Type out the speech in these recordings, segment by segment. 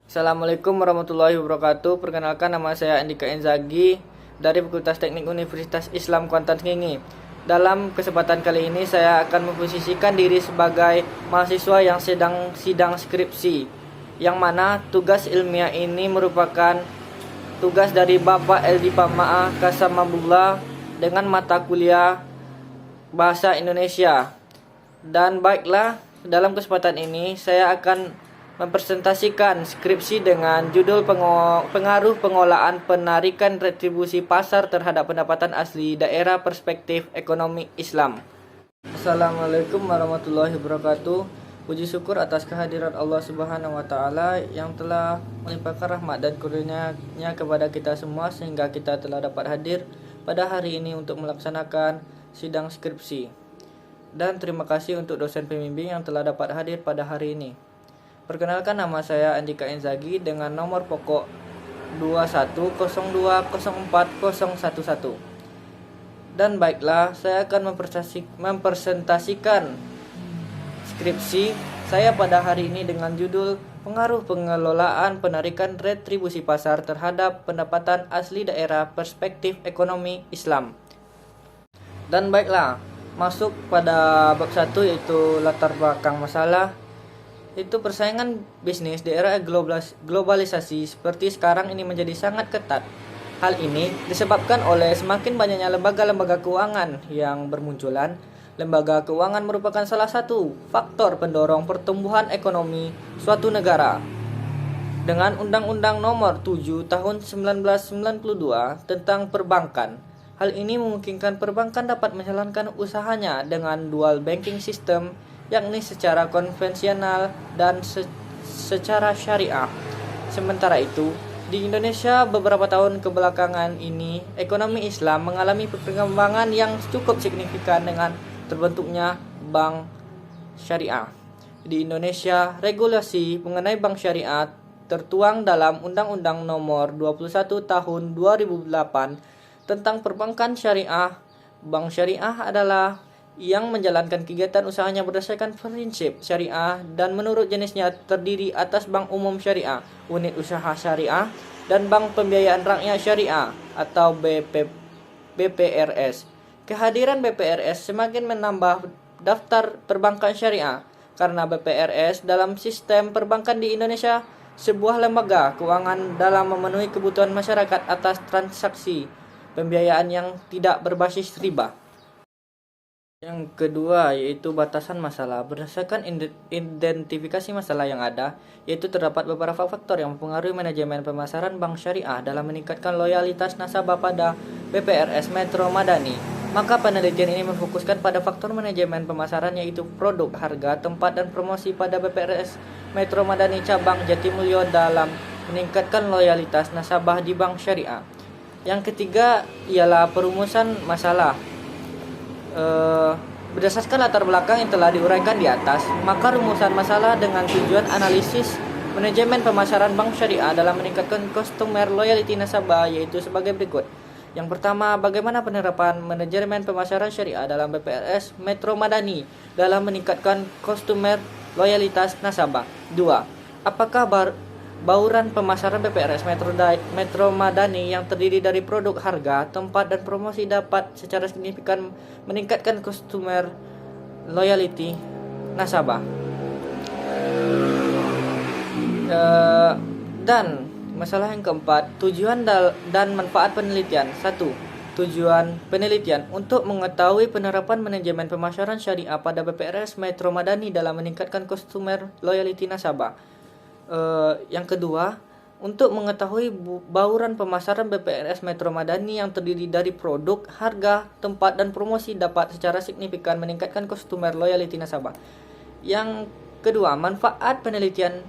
Assalamualaikum warahmatullahi wabarakatuh. Perkenalkan, nama saya Andika Enzagi dari Fakultas Teknik Universitas Islam Kuantan Sengingi. Dalam kesempatan kali ini saya akan memposisikan diri sebagai mahasiswa yang sedang sidang skripsi, yang mana tugas ilmiah ini merupakan tugas dari Bapak Eldi Pama'a Kasamabullah dengan mata kuliah Bahasa Indonesia. Dan baiklah, dalam kesempatan ini saya akan mempresentasikan skripsi dengan judul pengaruh pengolahan penarikan retribusi pasar terhadap pendapatan asli daerah perspektif ekonomi Islam. Assalamualaikum warahmatullahi wabarakatuh. Puji syukur atas kehadiran Allah Subhanahu wa taala yang telah melimpahkan rahmat dan karunia-Nya kepada kita semua sehingga kita telah dapat hadir pada hari ini untuk melaksanakan sidang skripsi. Dan terima kasih untuk dosen pembimbing yang telah dapat hadir pada hari ini. Perkenalkan, nama saya Andika Enzagi dengan nomor pokok 21020404011. Dan baiklah, saya akan mempresentasikan skripsi saya pada hari ini dengan judul pengaruh pengelolaan penarikan retribusi pasar terhadap pendapatan asli daerah perspektif ekonomi Islam. Dan baiklah, masuk pada bab 1 yaitu latar belakang masalah. Itu persaingan bisnis di era globalisasi seperti sekarang ini menjadi sangat ketat. Hal ini disebabkan oleh semakin banyaknya lembaga-lembaga keuangan yang bermunculan. Lembaga keuangan merupakan salah satu faktor pendorong pertumbuhan ekonomi suatu negara. Dengan Undang-Undang Nomor 7 Tahun 1992 tentang perbankan, hal ini memungkinkan perbankan dapat menjalankan usahanya dengan dual banking system, yakni secara konvensional dan secara syariah. Sementara itu, di Indonesia beberapa tahun kebelakangan ini, ekonomi Islam mengalami perkembangan yang cukup signifikan dengan terbentuknya bank syariah. Di Indonesia, regulasi mengenai bank syariah tertuang dalam Undang-Undang Nomor 21 Tahun 2008 tentang perbankan syariah. Bank syariah adalah yang menjalankan kegiatan usahanya berdasarkan prinsip syariah dan menurut jenisnya terdiri atas bank umum syariah, unit usaha syariah, dan bank pembiayaan rakyat syariah atau BPRS. Kehadiran BPRS semakin menambah daftar perbankan syariah karena BPRS dalam sistem perbankan di Indonesia sebuah lembaga keuangan dalam memenuhi kebutuhan masyarakat atas transaksi pembiayaan yang tidak berbasis riba. Yang kedua yaitu batasan masalah. Berdasarkan identifikasi masalah yang ada, yaitu terdapat beberapa faktor yang mempengaruhi manajemen pemasaran bank syariah dalam meningkatkan loyalitas nasabah pada BPRS Metro Madani. Maka penelitian ini memfokuskan pada faktor manajemen pemasaran yaitu produk, harga, tempat, dan promosi pada BPRS Metro Madani cabang Jatimulyo dalam meningkatkan loyalitas nasabah di bank syariah. Yang ketiga ialah perumusan masalah. Berdasarkan latar belakang yang telah diuraikan di atas, maka rumusan masalah dengan tujuan analisis manajemen pemasaran bank syariah dalam meningkatkan customer loyalty nasabah yaitu sebagai berikut. Yang pertama, bagaimana penerapan manajemen pemasaran syariah dalam BPRS Metro Madani dalam meningkatkan customer loyalitas nasabah. 2. Apakah bauran pemasaran BPRS Metro Madani yang terdiri dari produk, harga, tempat, dan promosi dapat secara signifikan meningkatkan customer loyalty nasabah. Dan masalah yang keempat, tujuan dan manfaat penelitian. 1. Tujuan penelitian untuk mengetahui penerapan manajemen pemasaran syariah pada BPRS Metro Madani dalam meningkatkan customer loyalty nasabah. Yang kedua, untuk mengetahui bauran pemasaran BPRS Metro Madani yang terdiri dari produk, harga, tempat, dan promosi dapat secara signifikan meningkatkan customer loyalty nasabah. Yang kedua, manfaat penelitian.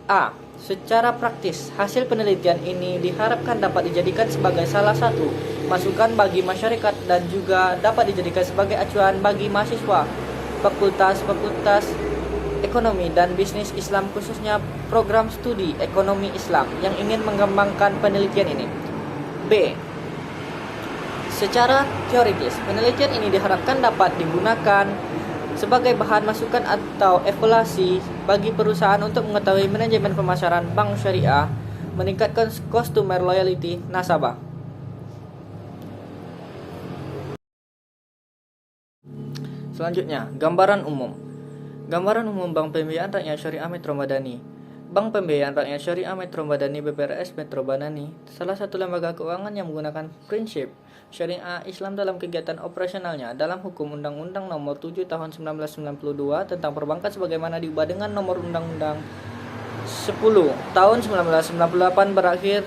A. Secara praktis, hasil penelitian ini diharapkan dapat dijadikan sebagai salah satu masukan bagi masyarakat dan juga dapat dijadikan sebagai acuan bagi mahasiswa fakultas Ekonomi dan Bisnis Islam, khususnya program studi Ekonomi Islam yang ingin mengembangkan penelitian ini. B. Secara teoritis, penelitian ini diharapkan dapat digunakan sebagai bahan masukan atau evaluasi bagi perusahaan untuk mengetahui manajemen pemasaran bank syariah, meningkatkan customer loyalty nasabah. Selanjutnya, gambaran umum. Gambaran umum Bank Pembiayaan Rakyat Syariah Metro Madani. Bank Pembiayaan Rakyat Syariah Metro Madani (BPRS) Metro Madani salah satu lembaga keuangan yang menggunakan prinsip syariah Islam dalam kegiatan operasionalnya dalam Hukum Undang-Undang Nomor 7 Tahun 1992 tentang Perbankan sebagaimana diubah dengan Nomor Undang-Undang 10 Tahun 1998 berakhir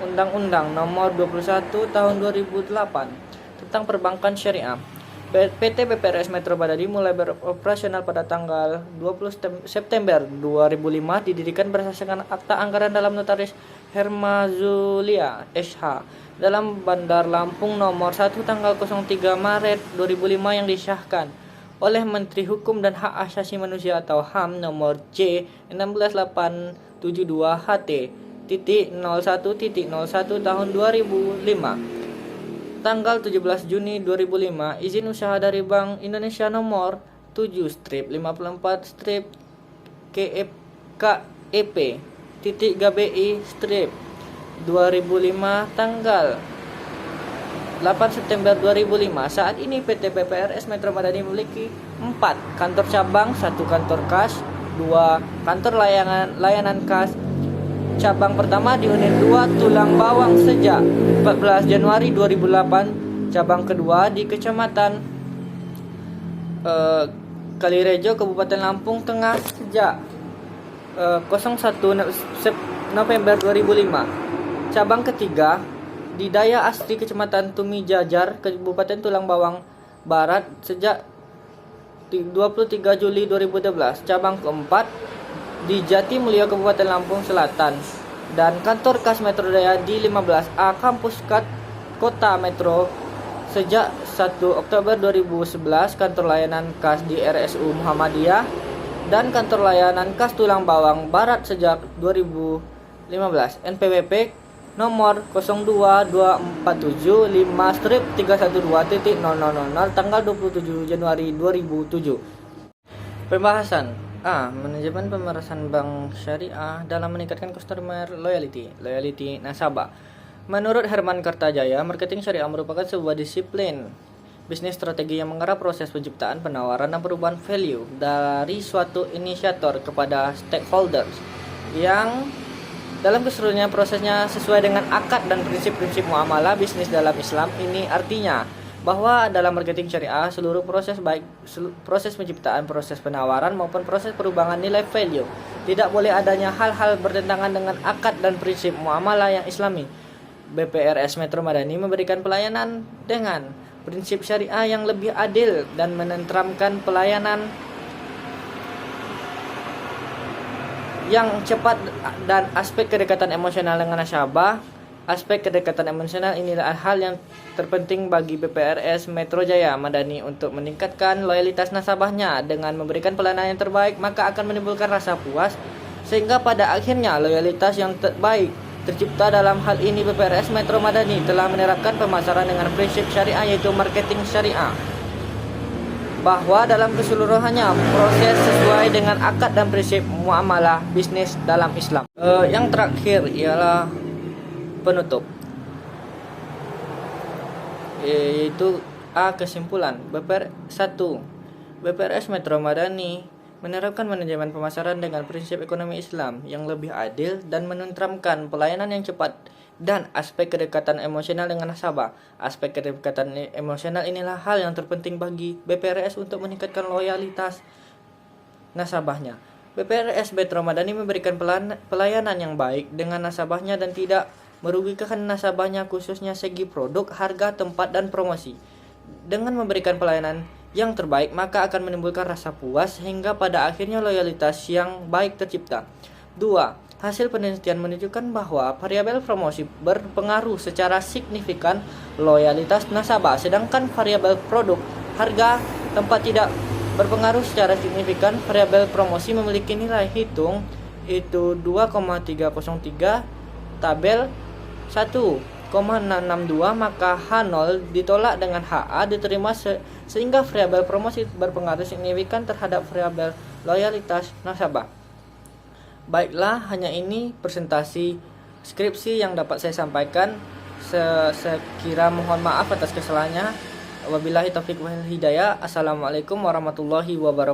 Undang-Undang Nomor 21 Tahun 2008 tentang Perbankan Syariah. PT BPRS Metro Madani mulai beroperasional pada tanggal 20 September 2005, didirikan berdasarkan Akta Anggaran dalam Notaris Hermazulia SH dalam Bandar Lampung Nomor 1 tanggal 03 Maret 2005 yang disahkan oleh Menteri Hukum dan Hak Asasi Manusia atau HAM Nomor J 16872 HT titik 01.01 tahun 2005. Tanggal 17 Juni 2005, izin usaha dari Bank Indonesia nomor 7-14-KEP titik GBI 2005 tanggal 8 September 2005. Saat ini PT BPRS Metro Madani memiliki 4 kantor cabang, 1 kantor kas, 2 kantor layanan kas. Cabang pertama di Unit 2 Tulang Bawang sejak 14 Januari 2008. Cabang kedua di Kecamatan Kalirejo, Kabupaten Lampung Tengah sejak 01 November 2005. Cabang ketiga di Daya Asri, Kecamatan Tumi Jajar, Kabupaten Tulang Bawang Barat sejak 23 Juli 2012. Cabang keempat di Jati Mulia, Kabupaten Lampung Selatan, dan kantor kas Metro Jaya di 15A Kampus Kota Metro sejak 1 Oktober 2011. Kantor layanan kas di RSU Muhammadiyah dan kantor layanan kas Tulang Bawang Barat sejak 2015. NPWP nomor 02247-5-312.0000 tanggal 27 Januari 2007. Pembahasan manajemen pemerasan bank syariah dalam meningkatkan customer loyalty nasabah. Menurut Herman Kartajaya, marketing syariah merupakan sebuah disiplin bisnis strategi yang mengarah proses penciptaan, penawaran, dan perubahan value dari suatu inisiator kepada stakeholders yang dalam keseluruhannya prosesnya sesuai dengan akad dan prinsip-prinsip muamalah bisnis dalam Islam. Ini artinya bahwa dalam marketing syariah seluruh proses, baik proses penciptaan, proses penawaran maupun proses perubahan nilai value, tidak boleh adanya hal-hal bertentangan dengan akad dan prinsip muamalah yang Islami. BPRS Metro Madani memberikan pelayanan dengan prinsip syariah yang lebih adil dan menenteramkan pelayanan yang cepat dan aspek kedekatan emosional dengan nasabah. Aspek kedekatan emosional inilah hal yang terpenting bagi BPRS Metro Jaya Madani untuk meningkatkan loyalitas nasabahnya. Dengan memberikan pelayanan yang terbaik, maka akan menimbulkan rasa puas, sehingga pada akhirnya loyalitas yang terbaik tercipta. Dalam hal ini BPRS Metro Madani telah menerapkan pemasaran dengan prinsip syariah, yaitu marketing syariah, bahwa dalam keseluruhannya proses sesuai dengan akad dan prinsip muamalah bisnis dalam Islam. Yang terakhir ialah penutup, yaitu kesimpulan. 1. BPRS Metro Madani menerapkan manajemen pemasaran dengan prinsip ekonomi Islam yang lebih adil dan menenteramkan pelayanan yang cepat dan aspek kedekatan emosional dengan nasabah. Aspek kedekatan emosional inilah hal yang terpenting bagi BPRS untuk meningkatkan loyalitas nasabahnya. BPRS Metro Madani memberikan pelayanan yang baik dengan nasabahnya dan tidak merugikan nasabahnya, khususnya segi produk, harga, tempat, dan promosi. Dengan memberikan pelayanan yang terbaik, maka akan menimbulkan rasa puas hingga pada akhirnya loyalitas yang baik tercipta. 2. Hasil penelitian menunjukkan bahwa variabel promosi berpengaruh secara signifikan loyalitas nasabah, sedangkan variabel produk, harga, tempat tidak berpengaruh secara signifikan. Variabel promosi memiliki nilai hitung itu 2,303 tabel 1. maka H0 ditolak dengan HA diterima sehingga variabel promosi berpengaruh signifikan terhadap variabel loyalitas nasabah. Baiklah, hanya ini presentasi skripsi yang dapat saya sampaikan. Sekira mohon maaf atas kesalahannya. Wabillahi taufiq wal hidayah. Assalamualaikum warahmatullahi wabarakatuh.